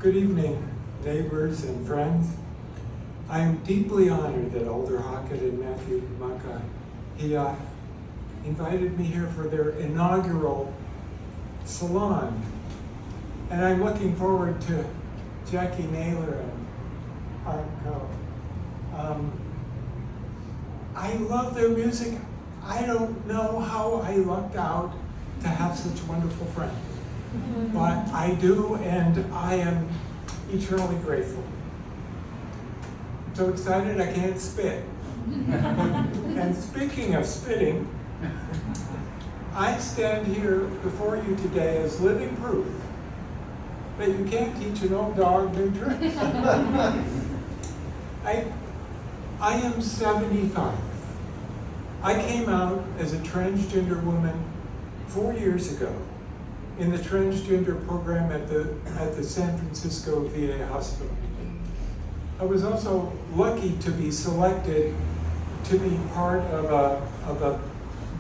Good evening, neighbors and friends. I am deeply honored that Alder, Hockett, and Matthew Makahiya invited me here for their inaugural salon. And I'm looking forward to Jackie Naylor and Art Co. I love their music. I don't know how I lucked out to have such wonderful friends. But I do, and I am eternally grateful. I'm so excited I can't spit. And speaking of spitting, I stand here before you today as living proof that you can't teach an old dog new tricks. I am 75. I came out as a transgender woman 4 years ago in the transgender program at the San Francisco VA hospital. I was also lucky to be selected to be part of a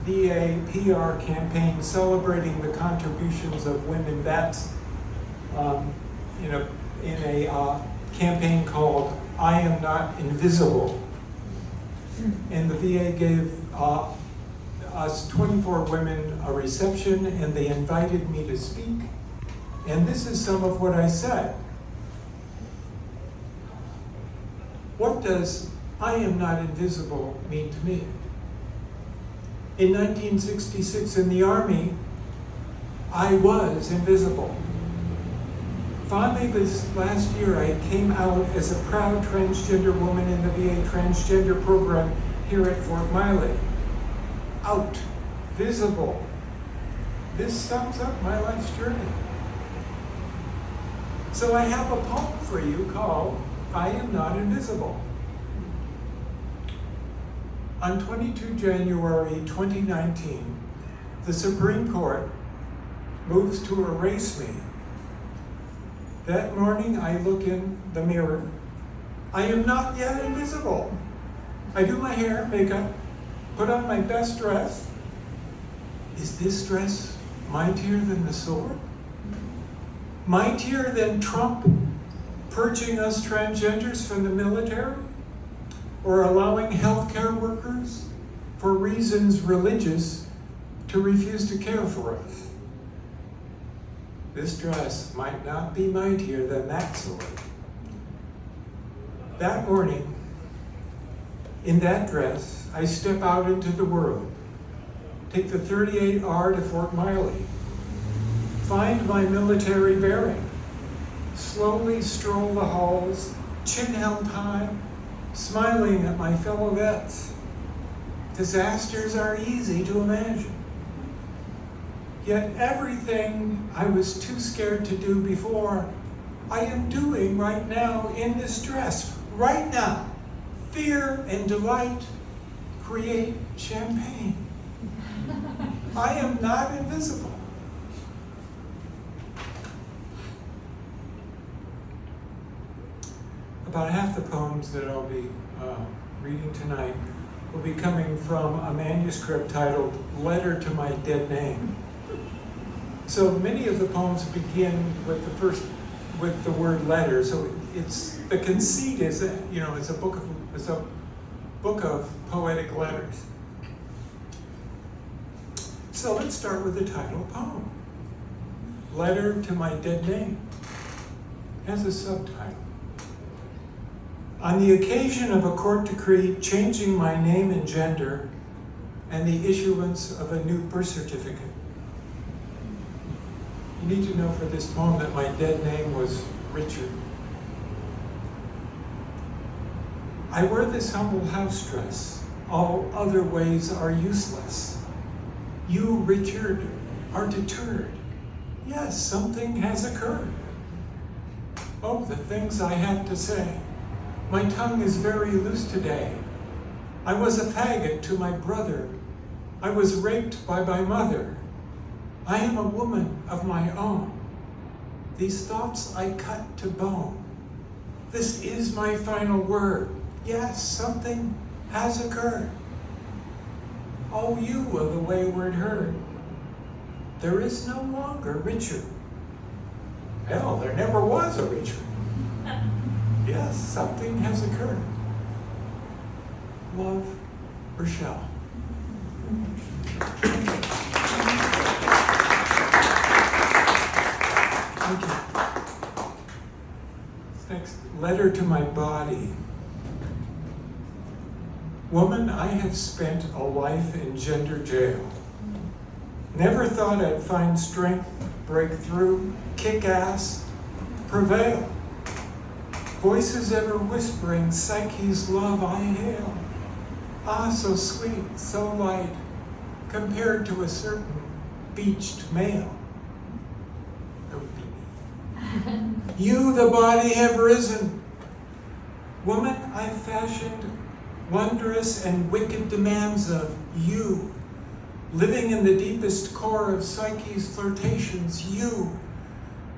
VA PR campaign celebrating the contributions of women vets in a campaign called I Am Not Invisible. And the VA gave us 24 women a reception, and they invited me to speak. And this is some of what I said. What does I am not invisible mean to me? In 1966 in the Army, I was invisible. Finally, this last year, I came out as a proud transgender woman in the VA transgender program here at Fort Miley. Out, visible. This sums up my life's journey. So I have a poem for you called I Am Not Invisible. On 22 January 2019, the Supreme Court moves to erase me. That morning I look in the mirror. I am not yet invisible. I do my hair, makeup, put on my best dress. Is this dress mightier than the sword? Mightier than Trump purging us transgenders from the military? Or allowing healthcare workers, for reasons religious, to refuse to care for us? This dress might not be mightier than that sword. That morning, in that dress, I step out into the world, take the 38R to Fort Miley, find my military bearing, slowly stroll the halls, chin held high, smiling at my fellow vets. Disasters are easy to imagine. Yet everything I was too scared to do before, I am doing right now in this dress, right now. Fear and delight create champagne. I am not invisible. About half the poems that I'll be reading tonight will be coming from a manuscript titled Letter to My Dead Name. So many of the poems begin with the word letter. So it's the conceit is that it's a book of poetic letters. So let's start with the title poem. Letter to My Dead Name has a subtitle. On the occasion of a court decree changing my name and gender and the issuance of a new birth certificate. You need to know for this poem that my dead name was Richard. I wear this humble house dress. All other ways are useless. You, Richard, are deterred. Yes, something has occurred. Oh, the things I have to say. My tongue is very loose today. I was a faggot to my brother. I was raped by my mother. I am a woman of my own. These thoughts I cut to bone. This is my final word. Yes, something has occurred. Oh, you of the wayward herd, there is no longer Richard. Hell, there never was a retreat. Yes, something has occurred. Love, Richelle. Thank you. Next, letter to my body. Woman, I have spent a life in gender jail. Never thought I'd find strength, break through, kick ass, prevail. Voices ever whispering, psyche's love I hail. Ah, so sweet, so light, compared to a certain beached male. That would be me. You, the body, have risen. Woman, I've fashioned wondrous and wicked demands of you. Living in the deepest core of psyche's flirtations, you.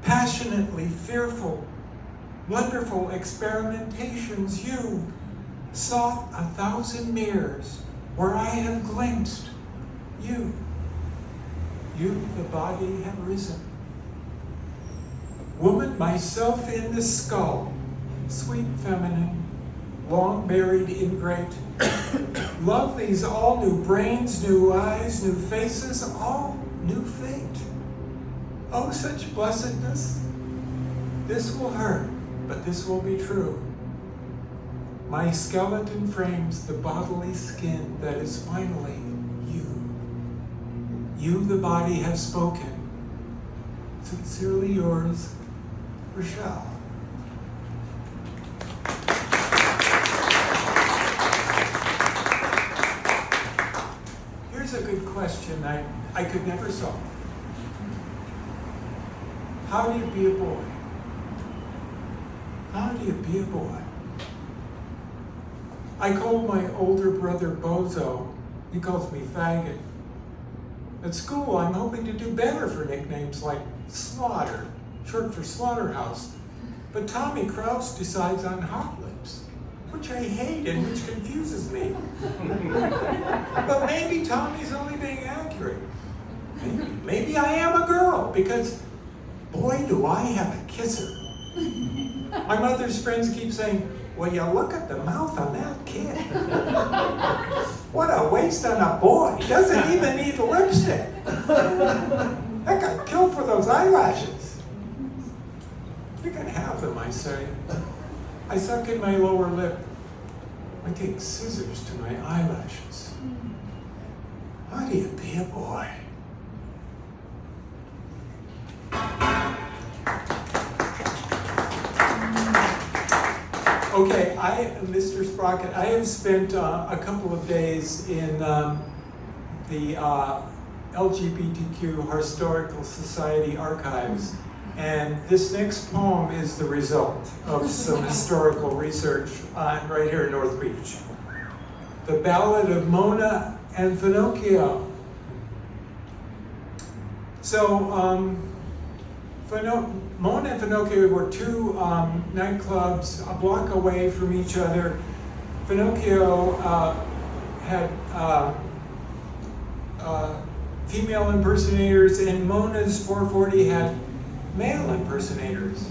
Passionately fearful, wonderful experimentations, you. Sought 1,000 mirrors where I have glimpsed you. You, the body, have risen. Woman, myself in the skull, sweet feminine, long buried ingrate. Love these all new brains, new eyes, new faces, all new fate. Oh, such blessedness. This will hurt, but this will be true. My skeleton frames the bodily skin that is finally you. You, the body, have spoken. Sincerely yours, Richelle. Here's a good question I could never solve. How do you be a boy? How do you be a boy? I called my older brother Bozo. He calls me faggot. At school, I'm hoping to do better for nicknames like Slaughter, short for Slaughterhouse. But Tommy Kraus decides on Hot Lips, which I hate and which confuses me. But maybe Tommy's only being accurate. Maybe I am a girl, because boy, do I have a kisser. My mother's friends keep saying, well, you look at the mouth on that kid. What a waste on a boy. Doesn't even need lipstick. That got killed for those eyelashes. You can have them, I say. I suck in my lower lip. I take scissors to my eyelashes. How do you be a boy? Okay, Mr. Sprocket, I have spent a couple of days in the LGBTQ Historical Society archives, and this next poem is the result of some historical research right here in North Beach. The Ballad of Mona and Finocchio. So, Mona and Finocchio were two nightclubs a block away from each other. Finocchio had female impersonators, and Mona's 440 had male impersonators.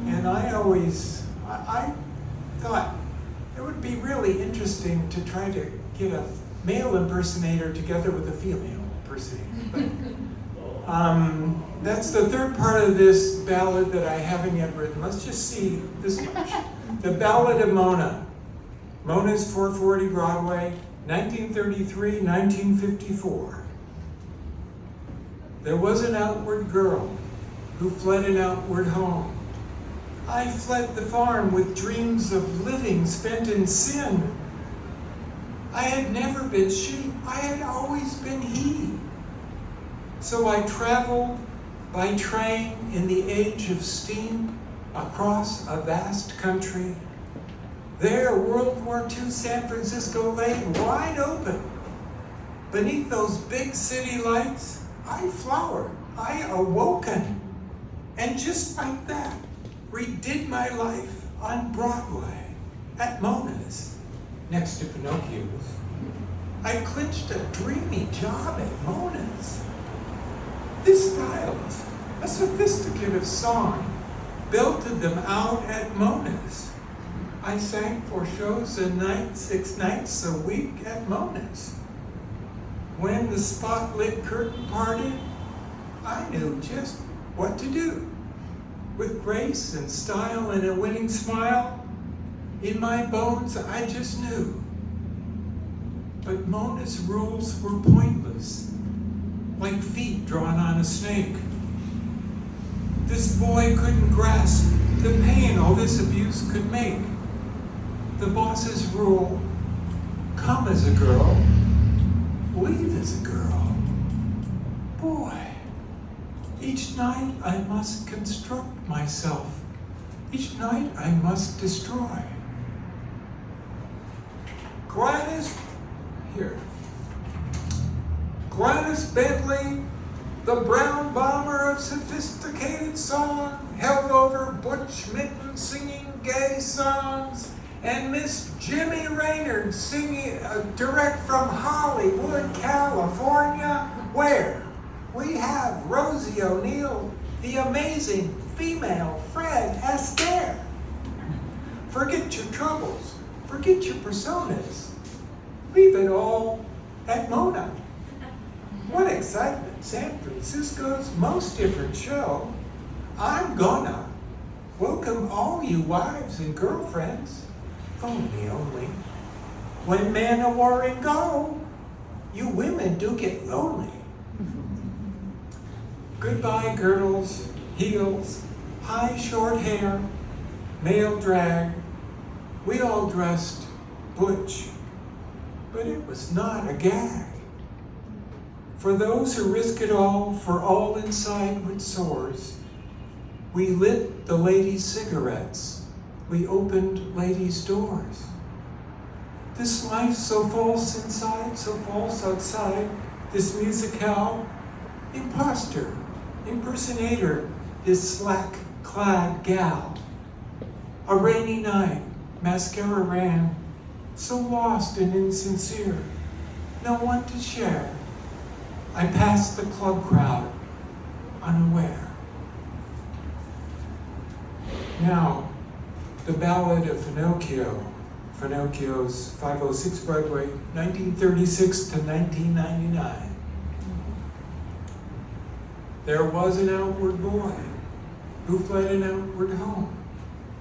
And I thought it would be really interesting to try to get a male impersonator together with a female impersonator. But, that's the third part of this ballad that I haven't yet written. Let's just see this much. The Ballad of Mona. Mona's 440 Broadway, 1933, 1954. There was an outward girl who fled an outward home. I fled the farm with dreams of living spent in sin. I had never been she, I had always been he. So I traveled by train in the age of steam across a vast country. There, World War II San Francisco lay wide open. Beneath those big city lights, I flowered, I awoken. And just like that, redid my life on Broadway at Mona's, next to Pinocchio's. I clinched a dreamy job at Mona's. This stylist, a sophisticated song, belted them out at Mona's. I sang 4 shows a night, 6 nights a week at Mona's. When the spotlit curtain parted, I knew just what to do. With grace and style and a winning smile, in my bones I just knew. But Mona's rules were pointless, like feet drawn on a snake. This boy couldn't grasp the pain all this abuse could make. The boss's rule, come as a girl, leave as a girl. Boy, each night I must construct myself. Each night I must destroy. Gladys Bentley, the brown bomber of sophisticated song, held over Butch Minton singing gay songs, and Miss Jimmy Raynard singing direct from Hollywood, California, where we have Rosie O'Neill, the amazing female Fred Astaire. Forget your troubles, forget your personas, leave it all at Mona. What excitement, San Francisco's most different show. I'm gonna welcome all you wives and girlfriends, phone me only. When men are warring go, you women do get lonely. Goodbye girdles, heels, high short hair, male drag. We all dressed butch, but it was not a gag. For those who risk it all, for all inside which soars, we lit the ladies' cigarettes, we opened ladies' doors. This life so false inside, so false outside, this musicale, imposter, impersonator, this slack-clad gal. A rainy night, mascara ran, so lost and insincere, no one to share. I passed the club crowd, unaware. Now, the Ballad of Pinocchio, Pinocchio's 506 Broadway, 1936 to 1999. There was an outward boy who fled an outward home.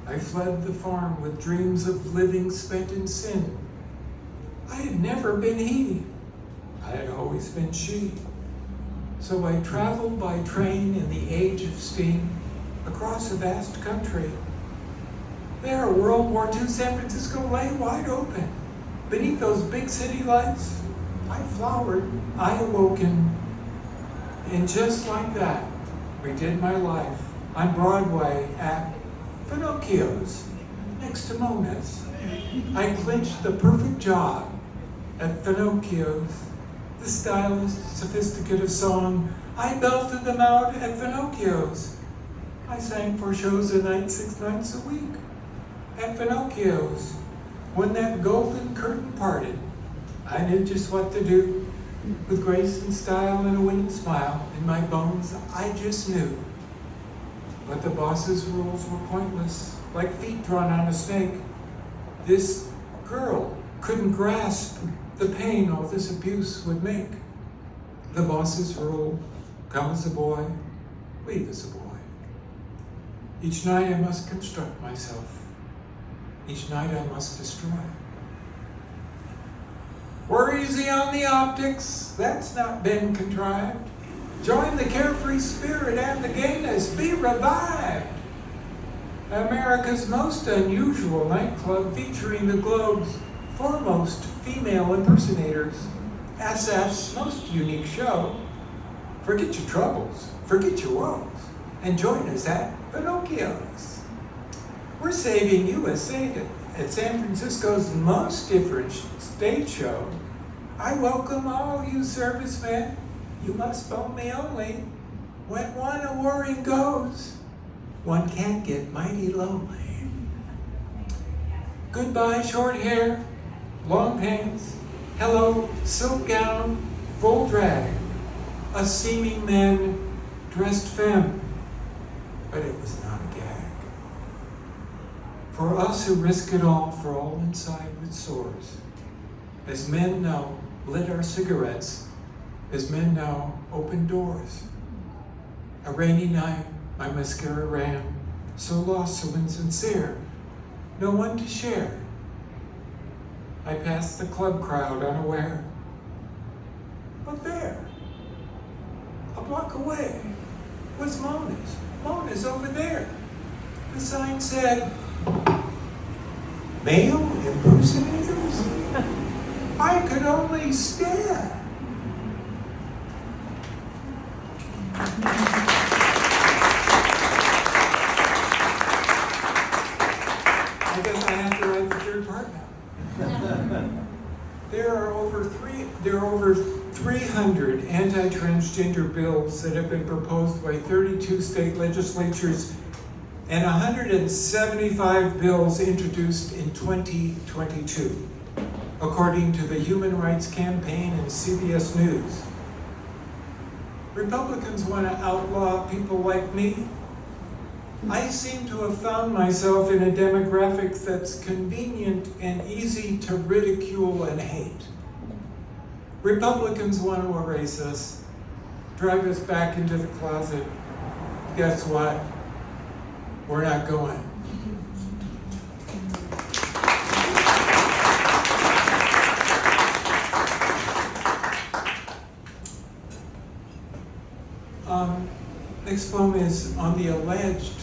I fled the farm with dreams of living spent in sin. I had never been he. I had always been she. So I traveled by train in the age of steam across a vast country. There, World War II San Francisco lay wide open. Beneath those big city lights, I flowered, I awoken. And just like that, redid my life on Broadway at Pinocchio's, next to Mona's. I clinched the perfect job at Pinocchio's. The stylish, sophisticated song, I belted them out at Pinocchio's. I sang 4 shows a night, 6 nights a week at Pinocchio's. When that golden curtain parted, I knew just what to do. With grace and style and a winning smile in my bones, I just knew. But the boss's rules were pointless, like feet drawn on a snake. This girl couldn't grasp the pain all this abuse would make. The boss's rule, come as a boy, leave as a boy. Each night I must construct myself. Each night I must destroy. We're easy on the optics, that's not been contrived. Join the carefree spirit and the gayness, be revived. America's most unusual nightclub featuring the globe's foremost female impersonators, SF's most unique show. Forget your troubles, forget your woes, and join us at Pinocchio's. We're saving USA at San Francisco's most different stage show. I welcome all you servicemen, you must phone me only. When one a-warring goes, one can't get mighty lonely. Goodbye short hair, long pants, hello silk gown, full drag, a seeming man dressed femme, but it was not a gag. For us who risk it all for all inside with sores, as men now lit our cigarettes, as men now open doors. A rainy night, my mascara ran, so lost, so insincere, no one to share. I passed the club crowd unaware. But there, a block away, was Mona's. Mona's over there. The sign said, male impersonators? I could only stare. I guess I have to write the third part now. There are over 300 anti-transgender bills that have been proposed by 32 state legislatures and 175 bills introduced in 2022, according to the Human Rights Campaign and CBS News. Republicans want to outlaw people like me. I seem to have found myself in a demographic that's convenient and easy to ridicule and hate. Republicans want to erase us, drive us back into the closet. Guess what? We're not going. Next poem is on the alleged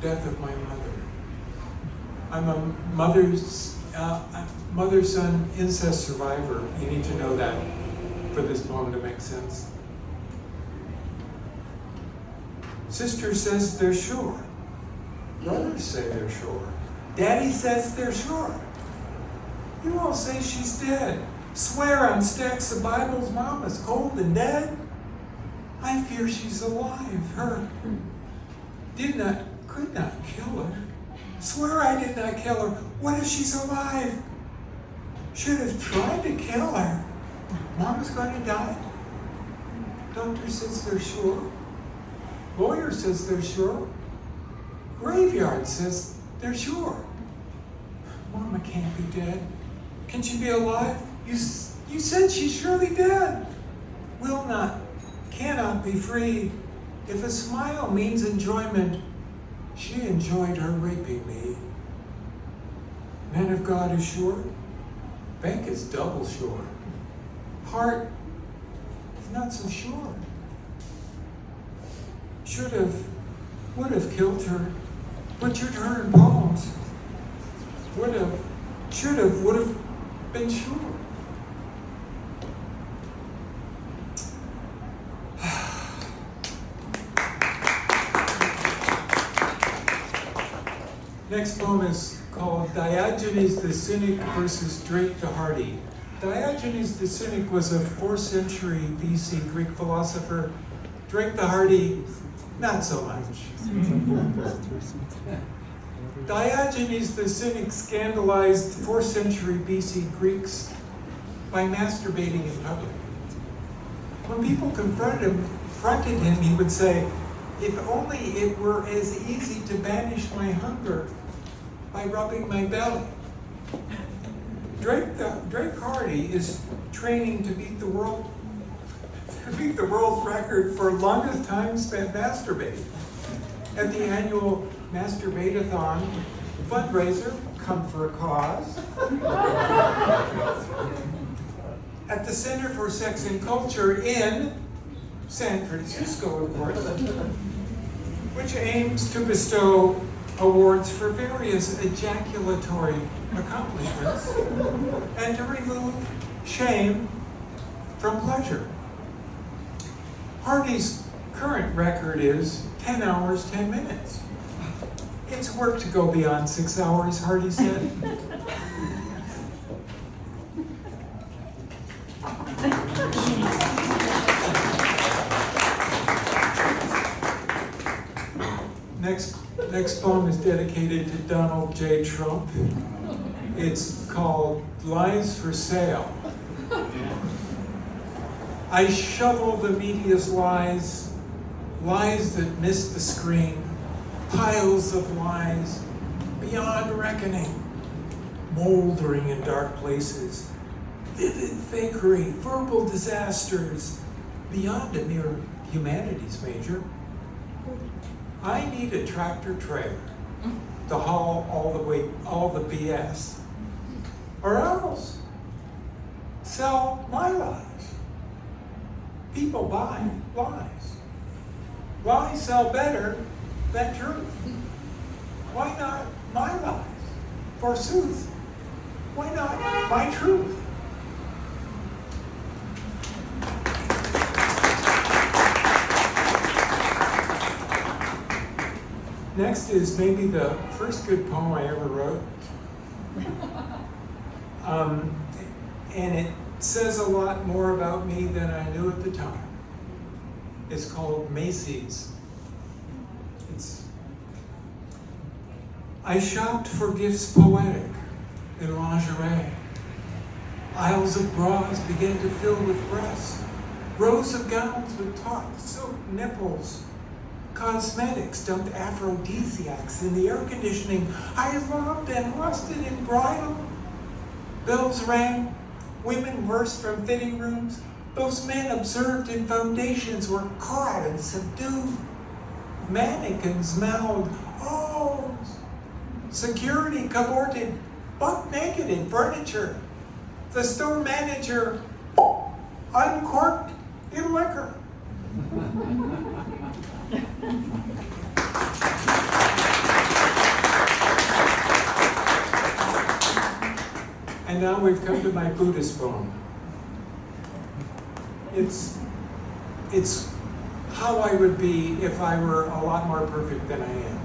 death of my mother. I'm a mother-son incest survivor. You need to know that for this poem to make sense. Sister says they're sure. Brothers say they're sure. Daddy says they're sure. You all say she's dead. Swear on stacks of Bibles Mom is cold and dead. I fear she's alive. Her could not kill her. Swear I did not kill her. What if she's alive? Should have tried to kill her. Mama's going to die. Doctor says they're sure. Lawyer says they're sure. Graveyard says they're sure. Mama can't be dead. Can she be alive? You said she's surely dead. Cannot be free. If a smile means enjoyment, she enjoyed her raping me. Man of God is sure. Bank is double sure. Heart is not so sure. Would have killed her, butchered her in poems. Would have been sure. Next poem is called Diogenes the Cynic versus Drake the Hardy. Diogenes the Cynic was a 4th century BC Greek philosopher. Drake the Hardy, not so much. Diogenes the Cynic scandalized 4th century BC Greeks by masturbating in public. When people confronted him, he would say, if only it were as easy to banish my hunger by rubbing my belly. Drake Hardy is training to beat the world's record for longest time spent masturbating at the annual Masturbate-a-thon fundraiser, Come for a Cause, at the Center for Sex and Culture in San Francisco, of course, which aims to bestow awards for various ejaculatory accomplishments and to remove shame from pleasure. Hardy's current record is 10 hours, 10 minutes. It's work to go beyond 6 hours, Hardy said. Next poem is dedicated to Donald J. Trump. It's called Lies for Sale. I shovel the media's lies, lies that miss the screen, piles of lies beyond reckoning, moldering in dark places, vivid fakery, verbal disasters, beyond a mere humanities major. I need a tractor trailer to haul all the BS, or else sell my lies. People buy lies. Lies sell better than truth. Why not my lies? Forsooth, why not my truth? Next is maybe the first good poem I ever wrote. And it says a lot more about me than I knew at the time. It's called Macy's. I shopped for gifts poetic in lingerie. Aisles of bras began to fill with breasts. Rows of gowns with taut silk nipples. Cosmetics dumped aphrodisiacs in the air conditioning. I loved and lusted in bridal. Bells rang. Women burst from fitting rooms. Those men observed in foundations were caught and subdued. Mannequins mouthed, "Oh!" Security cavorted, buck naked in furniture. The store manager uncorked in liquor. And now we've come to my Buddhist poem. It's how I would be if I were a lot more perfect than I am.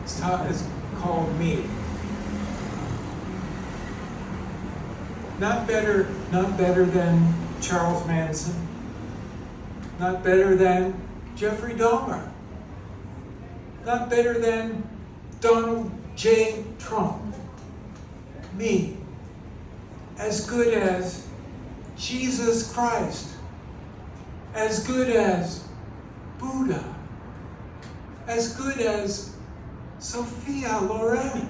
It's called Me. Not better than Charles Manson. Not better than Jeffrey Dahmer. Not better than Donald J. Trump. Me. As good as Jesus Christ. As good as Buddha. As good as Sophia Loren.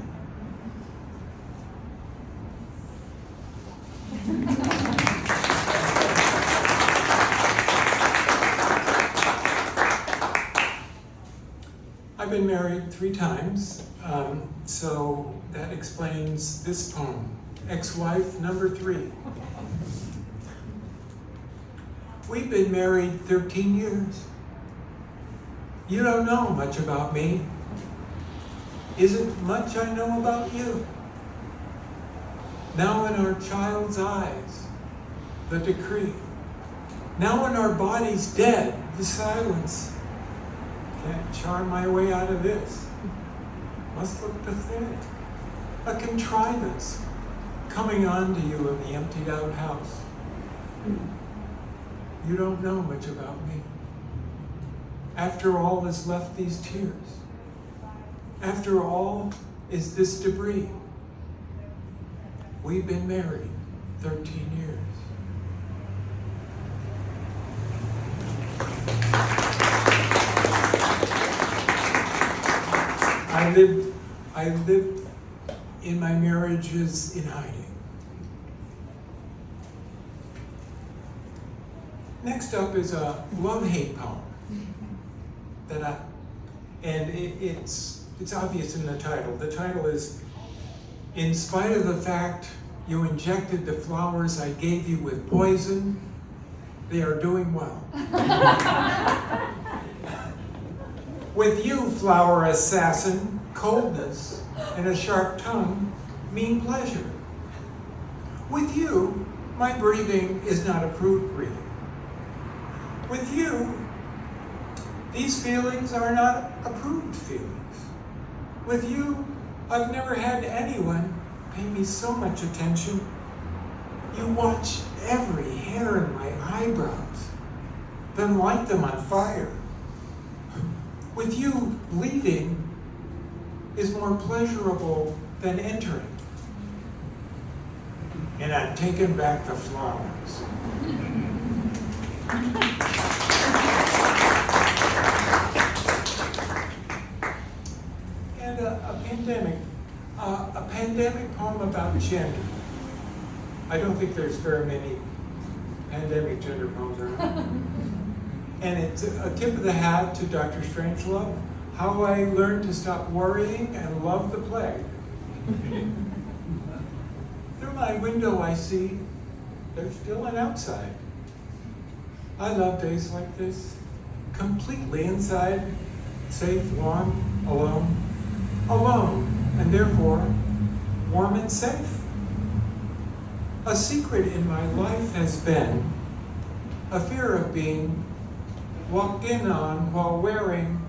I've been married 3 times, so that explains this poem. Ex-wife number 3. We've been married 13 years. You don't know much about me. Isn't much I know about you. Now in our child's eyes, the decree. Now in our bodies dead, the silence. Can't charm my way out of this. Must look pathetic. A contrivance coming on to you in the emptied out house. You don't know much about me. After all is left these tears. After all is this debris. We've been married 13 years. I lived in my marriages in hiding. Next up is a love-hate poem it's obvious in the title. The title is, "In spite of the fact you injected the flowers I gave you with poison, they are doing well." With you, flower assassin, coldness and a sharp tongue mean pleasure. With you, my breathing is not approved breathing. With you, these feelings are not approved feelings. With you, I've never had anyone pay me so much attention. You watch every hair in my eyebrows, then light them on fire. With you, leaving is more pleasurable than entering. And I'm taking back the flowers. pandemic poem about gender. I don't think there's very many pandemic gender poems around. And it's a tip of the hat to Dr. Strangelove, How I Learned to Stop Worrying and Love the Plague. Through my window I see there's still an outside. I love days like this, completely inside, safe, warm, alone, and therefore warm and safe. A secret in my life has been a fear of being walked in on while wearing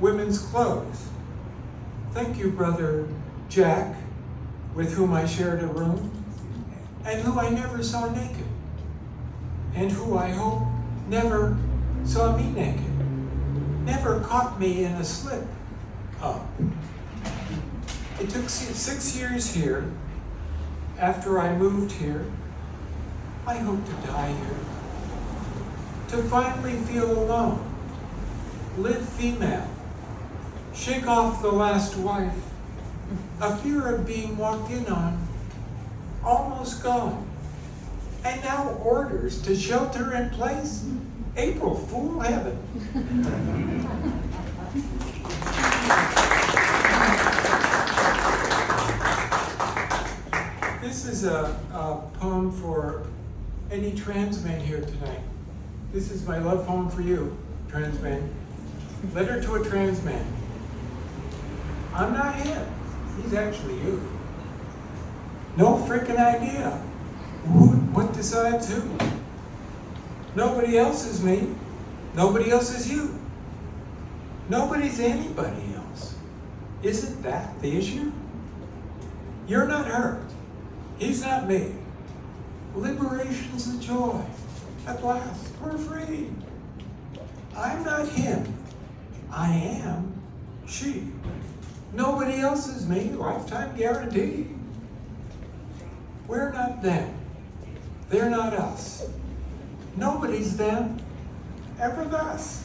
women's clothes. Thank you, Brother Jack, with whom I shared a room, and who I never saw naked, and who I hope never saw me naked, never caught me in a slip up. It took 6 years here. After I moved here, I hope to die here, to finally feel alone, live female, shake off the last wife, a fear of being walked in on, almost gone, and now orders to shelter in place. April Fool heaven. This is a poem for any trans man here tonight. This is my love poem for you, trans man. Letter to a trans man. I'm not him. He's actually you. No freaking idea. What decides who? Nobody else is me. Nobody else is you. Nobody's anybody else. Isn't that the issue? You're not her. He's not me. Liberation's a joy. At last, we're free. I'm not him. I am she. Nobody else is me. Lifetime guarantee. We're not them. They're not us. Nobody's them. Ever thus.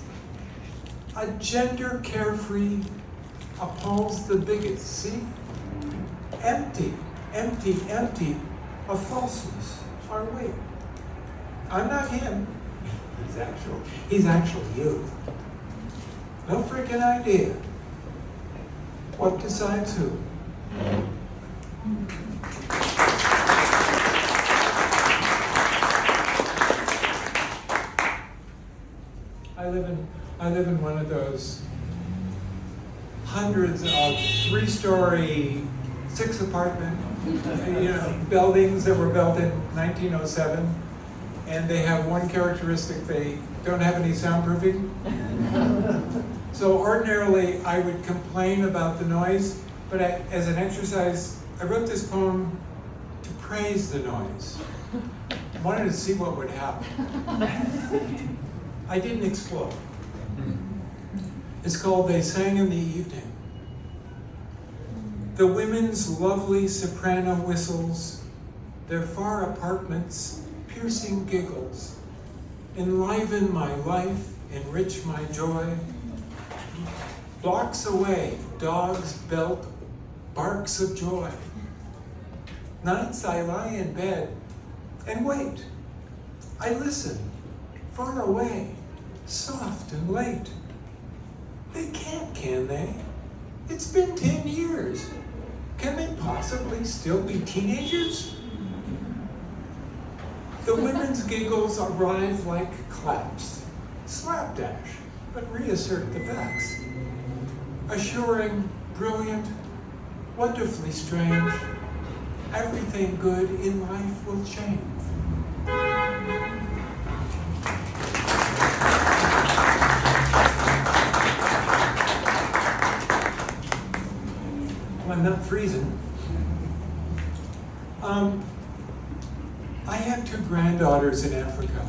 A gender carefree appalls the bigots. See? Empty. Empty, empty of falseness are we. I'm not him. He's actually you. No freaking idea. What decides who? I live in one of those hundreds of 3-story, 6-apartment, buildings that were built in 1907, and they have one characteristic: they don't have any soundproofing. So ordinarily, I would complain about the noise, but as an exercise, I wrote this poem to praise the noise. I wanted to see what would happen. I didn't explode. It's called They Sang in the Evening. The women's lovely soprano whistles, their far apartments, piercing giggles, enliven my life, enrich my joy. Blocks away, dogs belt barks of joy. Nights I lie in bed and wait. I listen, far away, soft and late. They can't, can they? It's been 10 years. Can they possibly still be teenagers? The women's giggles arrive like claps, slapdash, but reassert the facts. Assuring, brilliant, wonderfully strange, everything good in life will change. I'm not freezing. I have 2 granddaughters in Africa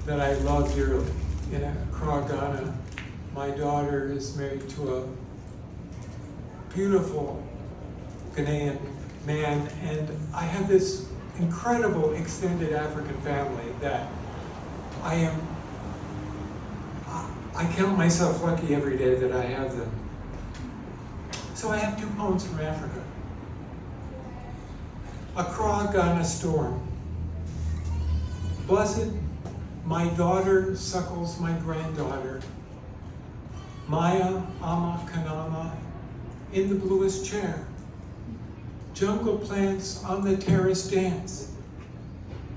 that I love dearly. In Accra, Ghana, my daughter is married to a beautiful Ghanaian man, and I have this incredible extended African family that I count myself lucky every day that I have them. So I have 2 poems from Africa. a crog on a storm. Blessed, my daughter suckles my granddaughter. Maya, Ama, Kanama, in the bluest chair. Jungle plants on the terrace dance.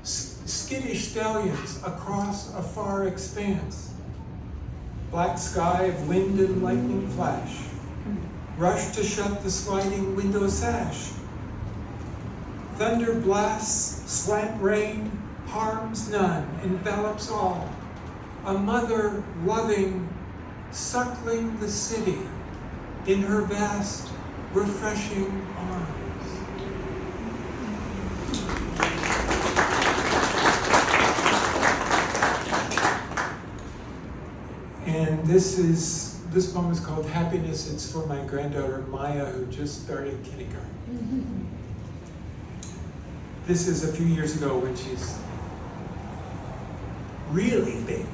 Skittish stallions across a far expanse. Black sky of wind and lightning flash. Rush to shut the sliding window sash. Thunder blasts, slant rain, harms none, envelops all. A mother loving, suckling the city in her vast, refreshing arms. And this poem is called Happiness. It's for my granddaughter Maya, who just started kindergarten. This is a few years ago when she's really big.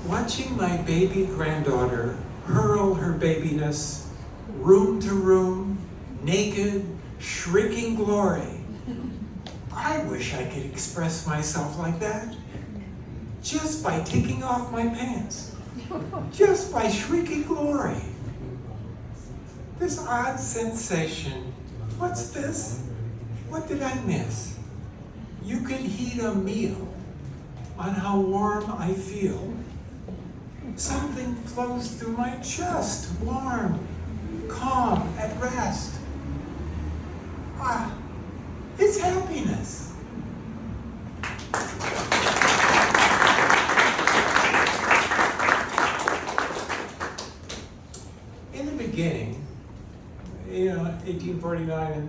Watching my baby granddaughter hurl her babiness room to room, naked, shrieking glory. I wish I could express myself like that. Just by taking off my pants. Just by shrieking glory. This odd sensation. What's this? What did I miss? You could heat a meal on how warm I feel. Something flows through my chest, warm, calm, at rest. It's happiness. In the beginning, 1849 and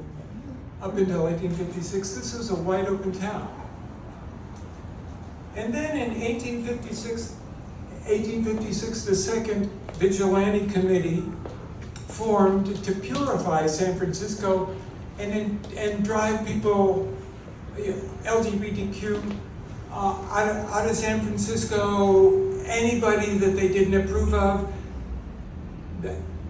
up until 1856, this was a wide open town. And then in 1856, the Second Vigilante Committee formed to purify San Francisco and drive people, LGBTQ, out of San Francisco, anybody that they didn't approve of.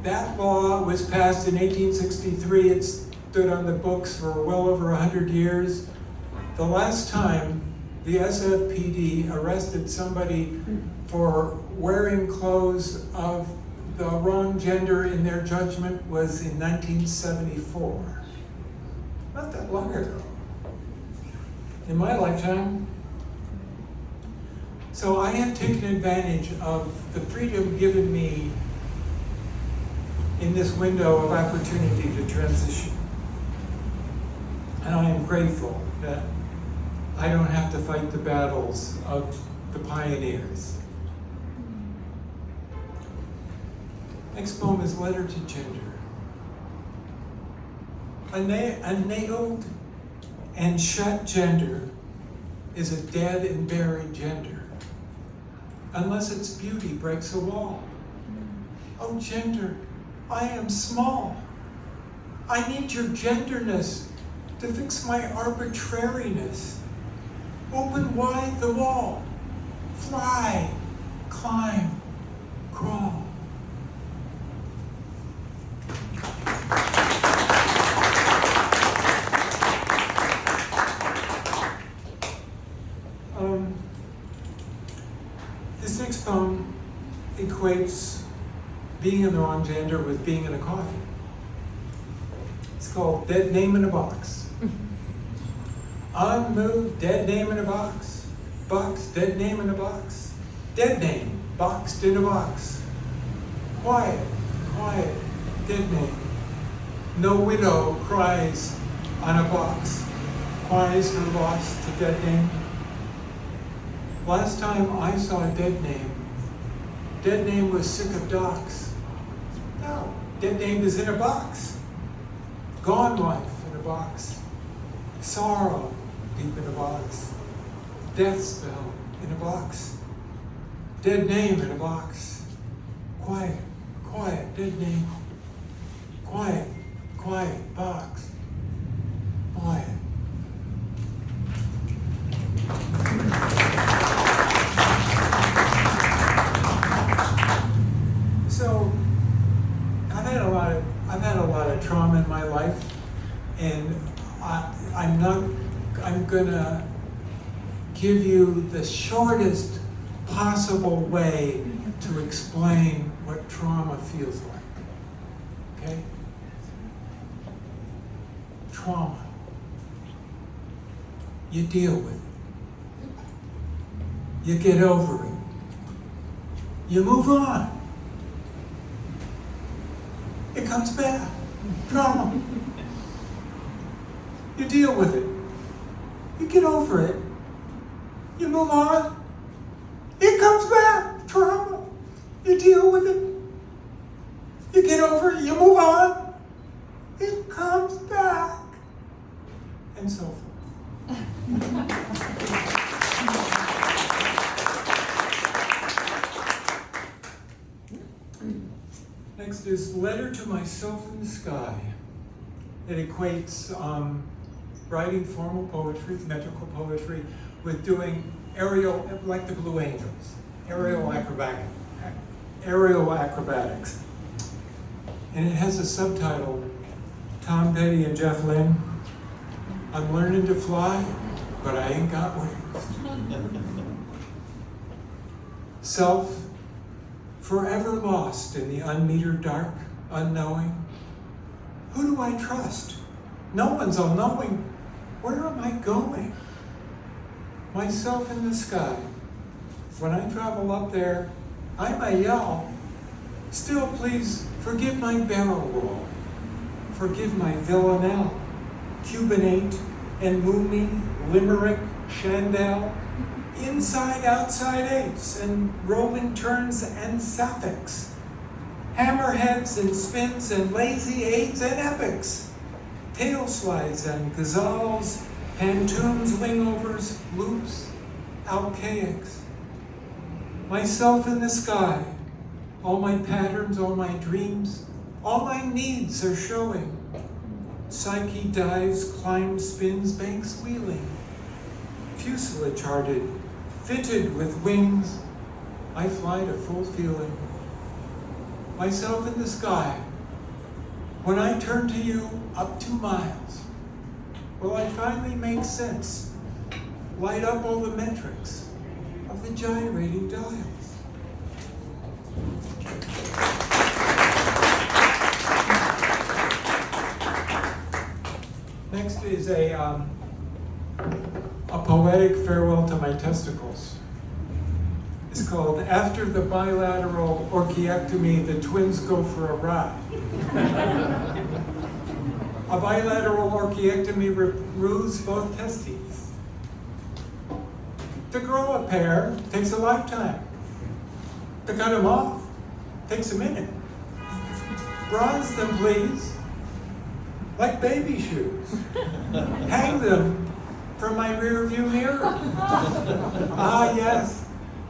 That law was passed in 1863. It stood on the books for well over 100 years. The last time the SFPD arrested somebody for wearing clothes of the wrong gender in their judgment was in 1974. Not that long ago. In my lifetime. So I have taken advantage of the freedom given me in this window of opportunity to transition. And I am grateful that I don't have to fight the battles of the pioneers. Next poem is Letter to Gender. A nailed and shut gender is a dead and buried gender, unless its beauty breaks a wall. Oh gender, I am small. I need your genderness to fix my arbitrariness. Open wide the wall. Fly, climb, crawl. This next poem equates being in the wrong gender with being in a coffin. It's called Dead Name in a Box. Unmoved, dead name in a box. Box, dead name in a box. Dead name, boxed in a box. Quiet, quiet, dead name. No widow cries on a box. Cries her loss to dead name. Last time I saw a dead name was sick of docks. No, dead name is in a box. Gone life in a box. Sorrow deep in a box. Death spell in a box. Dead name in a box. Quiet, quiet, dead name. Quiet, quiet, box. Quiet. So, I've had a lot of trauma in my life, and gonna give you the shortest possible way to explain what trauma feels like. Okay? Trauma. You deal with it. You get over it. You move on. It comes back. Trauma. You deal with it. You get over it. You move on. It comes back. Trauma. You deal with it. You get over it. You move on. It comes back. And so forth. Next is Letter to Myself in the Sky. It equates writing formal poetry, metrical poetry, with doing aerial, like the Blue Angels, aerial acrobatics. And it has a subtitle, Tom Petty and Jeff Lynne, I'm learning to fly, but I ain't got wings. Self, forever lost in the unmetered dark, unknowing. Who do I trust? No one's all-knowing. Where am I going? Myself in the sky. When I travel up there, I may yell. Still, please, forgive my barrel roll. Forgive my villanelle. Cubanate and Moomy, Limerick, Chandel. Inside, outside eights and rolling turns and suffix. Hammerheads and spins and lazy eights and epics. Tail slides and gazelles, pantoums, wingovers, loops, alcaics. Myself in the sky, all my patterns, all my dreams, all my needs are showing. Psyche dives, climbs, spins, banks wheeling. Fuselage hearted, fitted with wings, I fly to full feeling. Myself in the sky, when I turn to you up 2 miles, will I finally make sense, light up all the metrics of the gyrating dials? Next is a poetic farewell to my testicles. It's called After the Bilateral Orchiectomy, the Twins Go for a Ride. A bilateral orchiectomy removes both testes. To grow a pair takes a lifetime. To cut them off takes a minute. Bronze them, please, like baby shoes. Hang them from my rear view mirror. Ah, yes.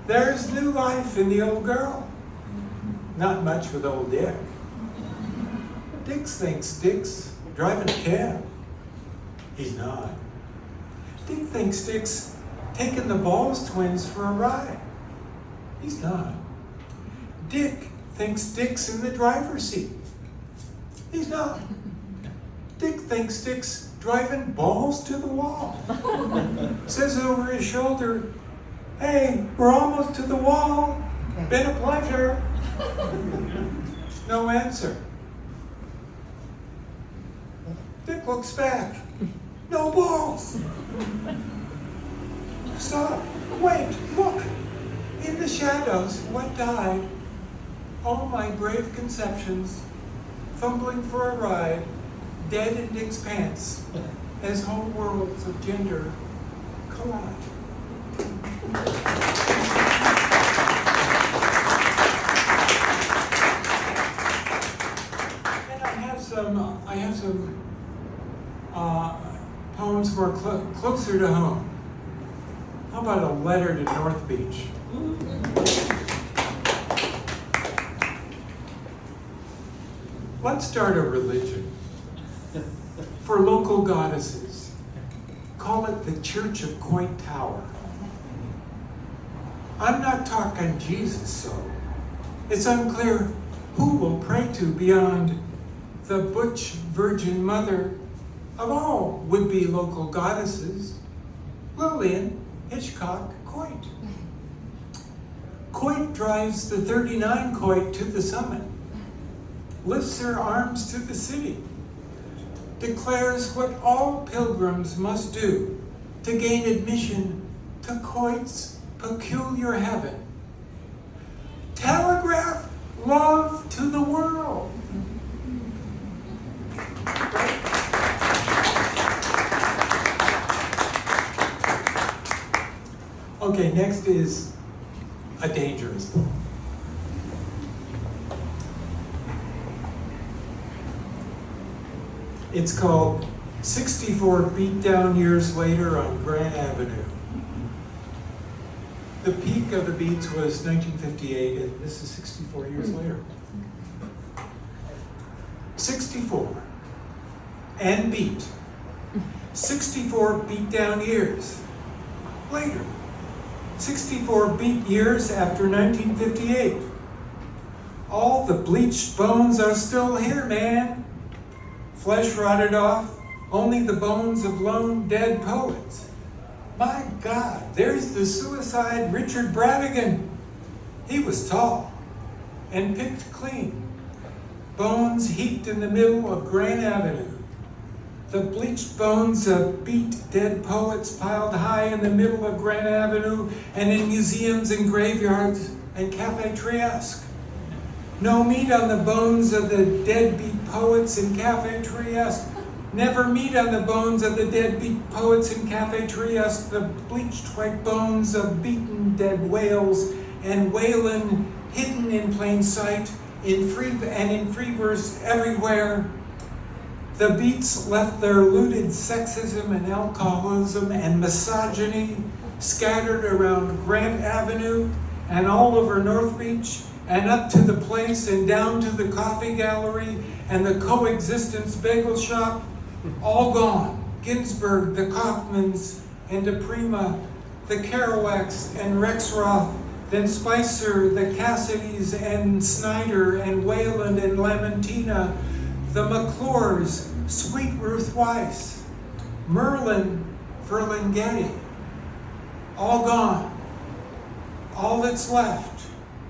There's new life in the old girl. Not much with old Dick. Dix thinks Dick's driving a cab. He's not. Dick thinks Dick's taking the Balls twins for a ride. He's not. Dick thinks Dick's in the driver's seat. He's not. Dick thinks Dick's driving balls to the wall. Says over his shoulder, hey, we're almost to the wall. Been a pleasure. No answer. Dick looks back. No balls. Stop. Wait, look. In the shadows, what died? All my brave conceptions, fumbling for a ride, dead in Dick's pants, as whole worlds of gender collide. And I have some poems more closer to home. How about a letter to North Beach? Let's start a religion for local goddesses. Call it the Church of Coit Tower. I'm not talking Jesus, so it's unclear who we'll pray to beyond the butch virgin mother of all would-be local goddesses, Lillian Hitchcock Coit. Coit drives the 39 Coit to the summit, lifts her arms to the city, declares what all pilgrims must do to gain admission to Coit's peculiar heaven. Telegraph love to the world. Okay, next is a dangerous one. It's called 64 Beatdown Years Later on Grant Avenue. The peak of the beats was 1958, and this is 64 years later. 64 and beat. 64 beatdown years later. 64 beat years after 1958. All the bleached bones are still here, man. Flesh rotted off, only the bones of lone dead poets. My God, there's the suicide Richard Bradigan. He was tall and picked clean. Bones heaped in the middle of Grant Avenue. The bleached bones of beat dead poets piled high in the middle of Grant Avenue and in museums and graveyards and Cafe Trieste. No meat on the bones of the deadbeat poets in Cafe Trieste. Never meat on the bones of the deadbeat poets in Cafe Trieste. The bleached white bones of beaten dead whales and whaling hidden in plain sight in free verse everywhere. The beats left their looted sexism and alcoholism and misogyny scattered around Grant Avenue and all over North Beach and up to the place and down to the coffee gallery and the coexistence bagel shop, all gone. Ginsberg, the Kaufmans, and DePrima, the Kerouacs and Rexroth, then Spicer, the Cassidys and Snyder and Wayland and Lamentina, the McClures, Sweet Ruth Weiss, Merlin Ferlinghetti, all gone. All that's left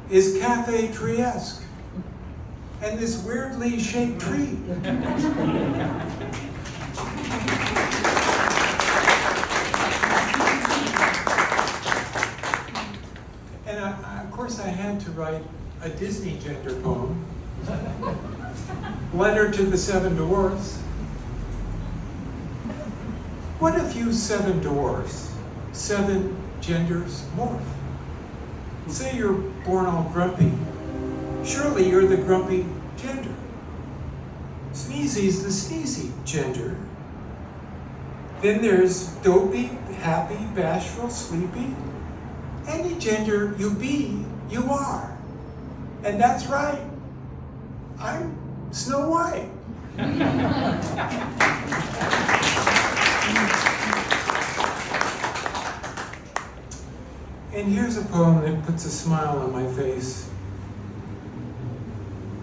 is Cafe Trieste and this weirdly shaped tree. And of course I had to write a Disney gender poem. Letter to the Seven Dwarfs. What if you seven dwarfs, seven genders morph? Say you're born all grumpy. Surely you're the grumpy gender. Sneezy's the sneezy gender. Then there's dopey, happy, bashful, sleepy. Any gender you be, you are. And that's right. I'm Snow White. And here's a poem that puts a smile on my face.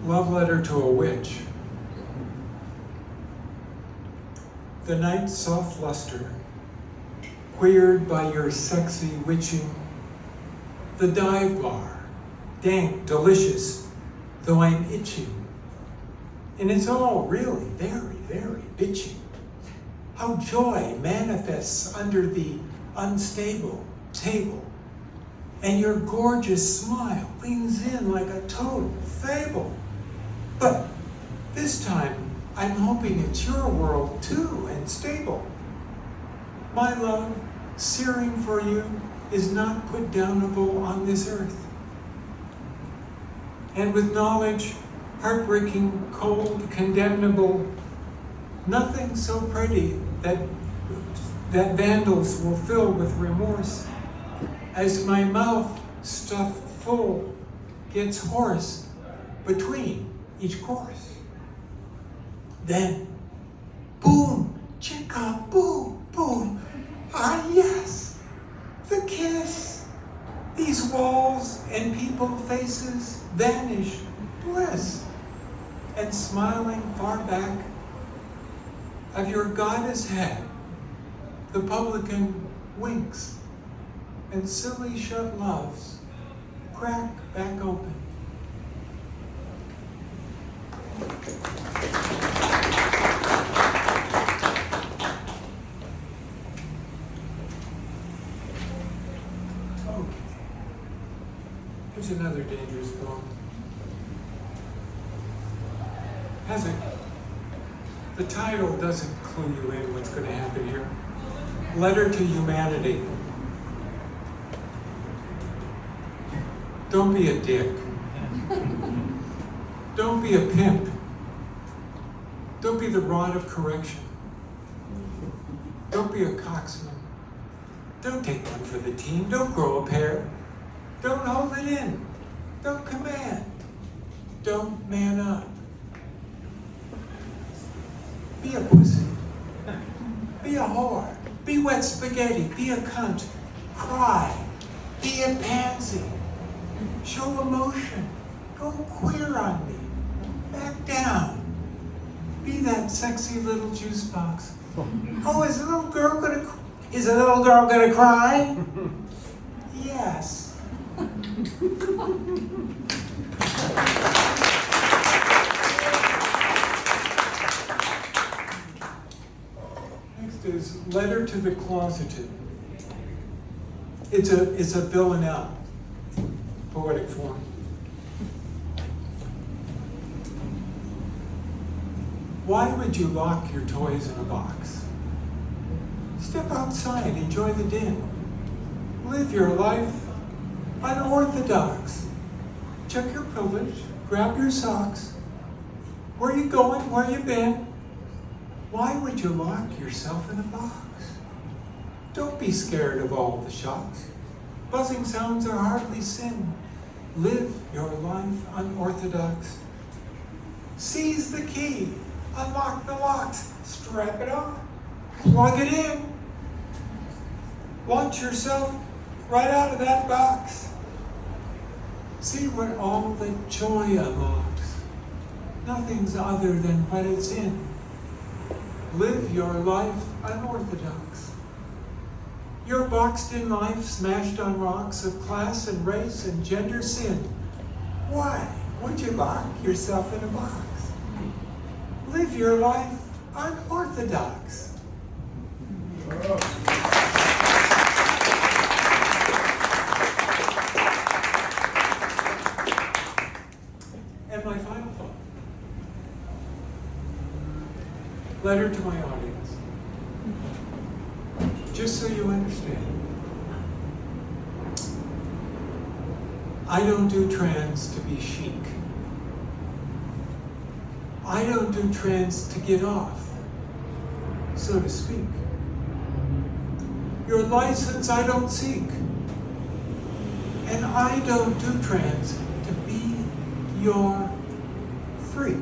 Love letter to a witch. The night's soft luster, queered by your sexy witching. The dive bar, dank, delicious, though I'm itching. And it's all really very, very bitchy. How joy manifests under the unstable table. And your gorgeous smile leans in like a total fable. But this time, I'm hoping it's your world too and stable. My love, searing for you, is not put downable on this earth. And with knowledge, heartbreaking, cold, condemnable, nothing so pretty that vandals will fill with remorse, as my mouth stuffed full gets hoarse between each course. Then, boom, chicka, boom, boom, ah yes, the kiss. These walls and people faces vanish, bliss, and smiling far back of your goddess head, the publican winks, and silly shut loves crack back open. Okay. Here's another dangerous poem. The title doesn't clue you in what's going to happen here. Letter to Humanity. Don't be a dick. Don't be a pimp. Don't be the rod of correction. Don't be a coxman. Don't take one for the team. Don't grow a pair. Don't hold it in. Don't command. Don't man up. Be a pussy. Be a whore. Be wet spaghetti. Be a cunt. Cry. Be a pansy. Show emotion. Go queer on me. Back down. Be that sexy little juice box. Oh, is a little girl gonna cry? Yes. Next is Letter to the Closeted. It's a villanelle, poetic form. Why would you lock your toys in a box? Step outside, enjoy the din. Live your life unorthodox. Check your privilege, grab your socks. Where you going, where you been? Why would you lock yourself in a box? Don't be scared of all the shocks. Buzzing sounds are hardly sin. Live your life unorthodox. Seize the key. Unlock the locks, strap it on, plug it in. Launch yourself right out of that box. See what all the joy unlocks. Nothing's other than what it's in. Live your life unorthodox. You're boxed in life, smashed on rocks of class and race and gender sin. Why would you lock yourself in a box? Live your life unorthodox. And my final thought. Letter to my audience. Just so you understand. I don't do trans to be chic. I don't do trans to get off, so to speak. Your license I don't seek. And I don't do trans to be your freak.